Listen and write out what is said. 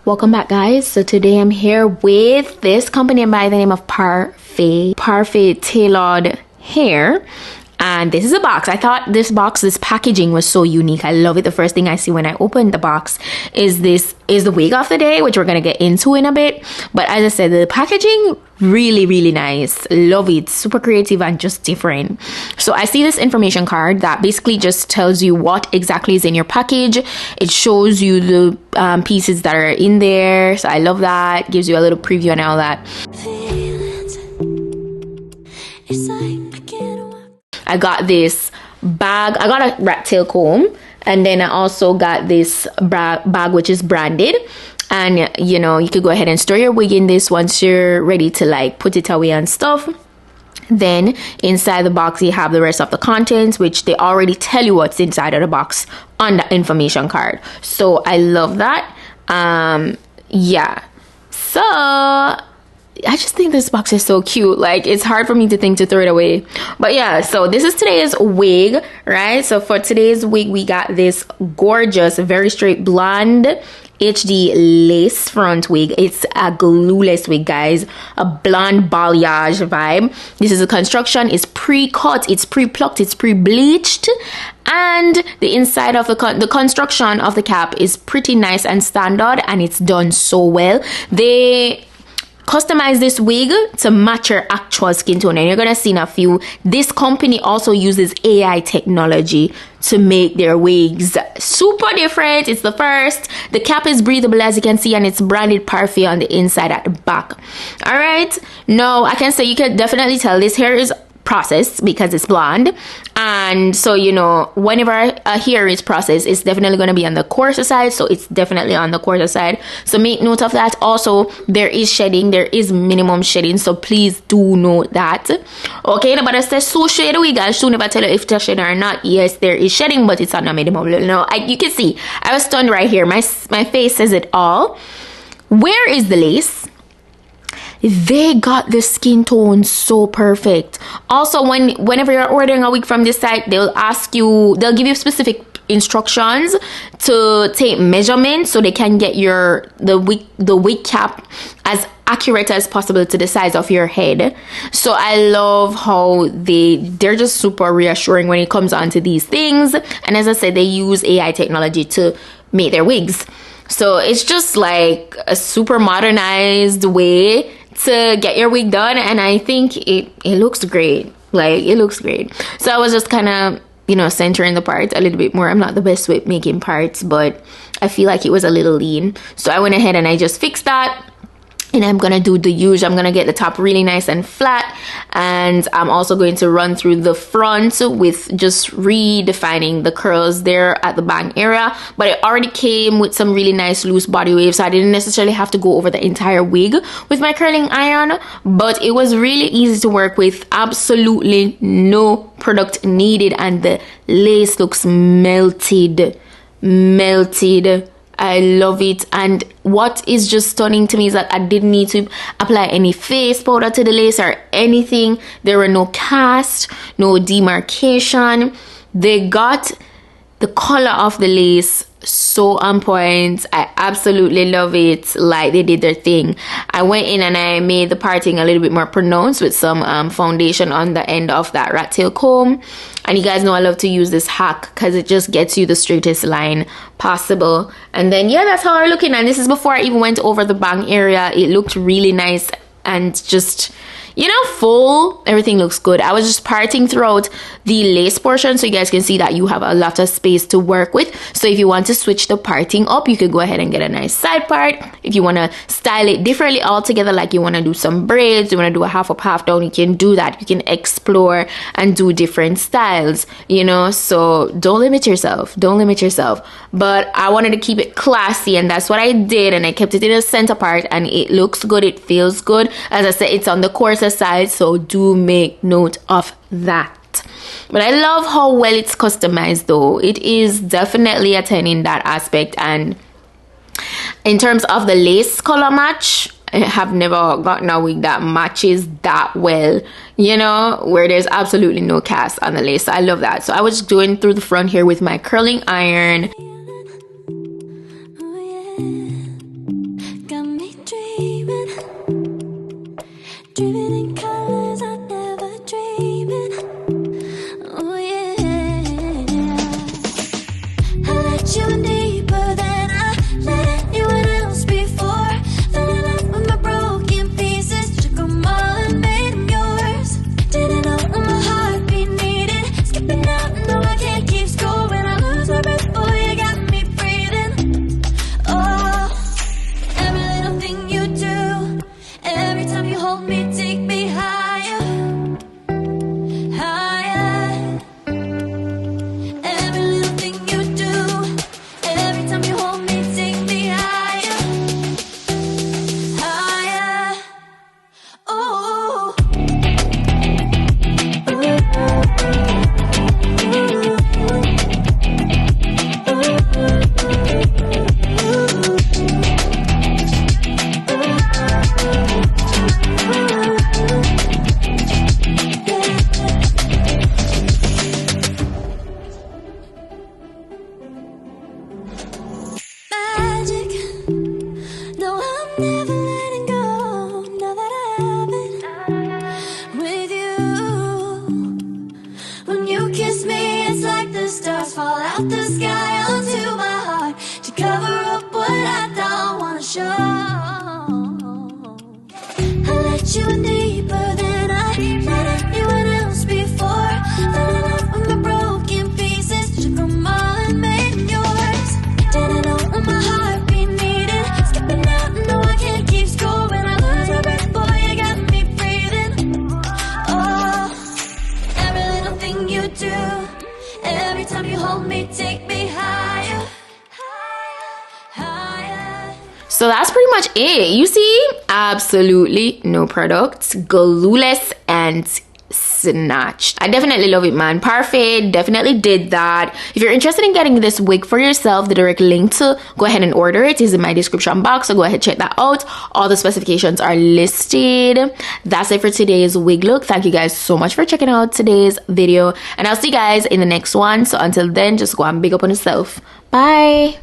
Welcome back, guys. So today I'm here with this company by the name of Partfait Tailored Hair. And this is a box. I thought this packaging was so unique. I love it. The first thing I see when I open the box is the wig of the day, which we're going to get into in a bit. But as I said, the packaging, really nice. Love it. Super creative and just different. So I see this information card that basically just tells you what exactly is in your package. It shows you the pieces that are in there. So I love that. Gives you a little preview and all that. I got this bag. I got a rat tail comb, and then I also got this bag which is branded. And you know, you could go ahead and store your wig in this once you're ready to like put it away and stuff. Then inside the box you have the rest of the contents, which they already tell you what's inside of the box on the information card. So I love that. Yeah, so I just think this box is so cute. Like, it's hard for me to think to throw it away. But yeah, so this is today's wig, right? So for today's wig, we got this gorgeous, very straight blonde HD lace front wig. It's a glueless wig, guys. A blonde balayage vibe. This is a construction. It's pre-cut, it's pre-plucked, it's pre-bleached. And the inside of the construction of the cap is pretty nice and standard, and it's done so well. They customize this wig to match your actual skin tone, and you're gonna see in a few. This company also uses AI technology to make their wigs super different. It's the first. The cap is breathable, as you can see, and it's branded Parfait on the inside at the back. All right, now I can say you can definitely tell this hair is processed because it's blonde, and so you know, whenever a hair is processed, it's definitely going to be on the coarser side, so it's definitely on the coarser side, so make note of that. Also, there is shedding, there is minimum shedding, so please do note that. Okay, nobody says so shade the wig, I should never tell you if it's shedding or not. Yes, there is shedding, but it's on a minimum. You can see I was stunned right here. My face says it all. Where is the lace? They got the skin tone so perfect. Also, whenever you're ordering a wig from this site, they'll give you specific instructions to take measurements so they can get the wig cap as accurate as possible to the size of your head. So I love how they're just super reassuring when it comes onto these things. And as I said, they use AI technology to make their wigs. So it's just like a super modernized way to get your wig done, and I think it looks great. Like, it looks great. So I was just kind of, you know, centering the parts a little bit more. I'm not the best with making parts, but I feel like it was a little lean, so I went ahead and I just fixed that. And I'm gonna do the usual. I'm gonna get the top really nice and flat, and I'm also going to run through the front with just redefining the curls there at the bang area. But it already came with some really nice loose body waves, so I didn't necessarily have to go over the entire wig with my curling iron, but it was really easy to work with. Absolutely no product needed, and the lace looks melted. I love it. And what is just stunning to me is that I didn't need to apply any face powder to the lace or anything. There were no cast, no demarcation. They got the color of the lace so on point. I absolutely love it. Like, they did their thing. I went in and I made the parting a little bit more pronounced with some foundation on the end of that rat tail comb. And you guys know I love to use this hack because it just gets you the straightest line possible. And then yeah, that's how I'm looking. And this is before I even went over the bang area. It looked really nice and just, you know, full. Everything looks good. I was just parting throughout the lace portion so you guys can see that you have a lot of space to work with. So if you want to switch the parting up, you could go ahead and get a nice side part. If you want to style it differently altogether, like you want to do some braids, you want to do a half up, half down, you can do that. You can explore and do different styles, you know. So don't limit yourself. But I wanted to keep it classy, and that's what I did, and I kept it in the center part, and it looks good, it feels good. As I said, it's on the coarser side, so do make note of that. But I love how well it's customized, though. It is definitely a 10 in that aspect. And in terms of the lace color match, I have never gotten a wig that matches that well, you know, where there's absolutely no cast on the lace. So I love that. So I was going through the front here with my curling iron. dreaming in colors I never dreamed in. Oh yeah, I let you in deeper than I let anyone else before. Fell in love with my broken pieces, took them all and made them yours. Didn't know what my heartbeat needed, skipping out, no I can't keep score. When I lose my breath, boy, you got me breathing. Oh, every little thing you do, every time you hold me, take me higher, higher. Every little thing you do, every time you hold me, take me higher, higher. Oh. Magic. No, I'm never letting go. Now that I have it with you. When you kiss me, it's like the stars fall out the sky onto my heart to cover up what I don't wanna show. I let you in deeper than I let anyone else before. Fell in love with my broken pieces, took them all and made them yours. Didn't know what my heartbeat needed, skipping out, no I can't keep score. When I lose my breath, boy, you got me breathing. Oh, every little thing you do, every time you hold me, take me higher, higher. So that's pretty much it. You see, absolutely no products, glueless and snatched. I definitely love it, man. Parfait definitely did that. If you're interested in getting this wig for yourself, the direct link to go ahead and order it is in my description box, so go ahead, check that out. All the specifications are listed. That's it for today's wig look. Thank you guys so much for checking out today's video, and I'll see you guys in the next one. So until then, just go and big up on yourself. Bye.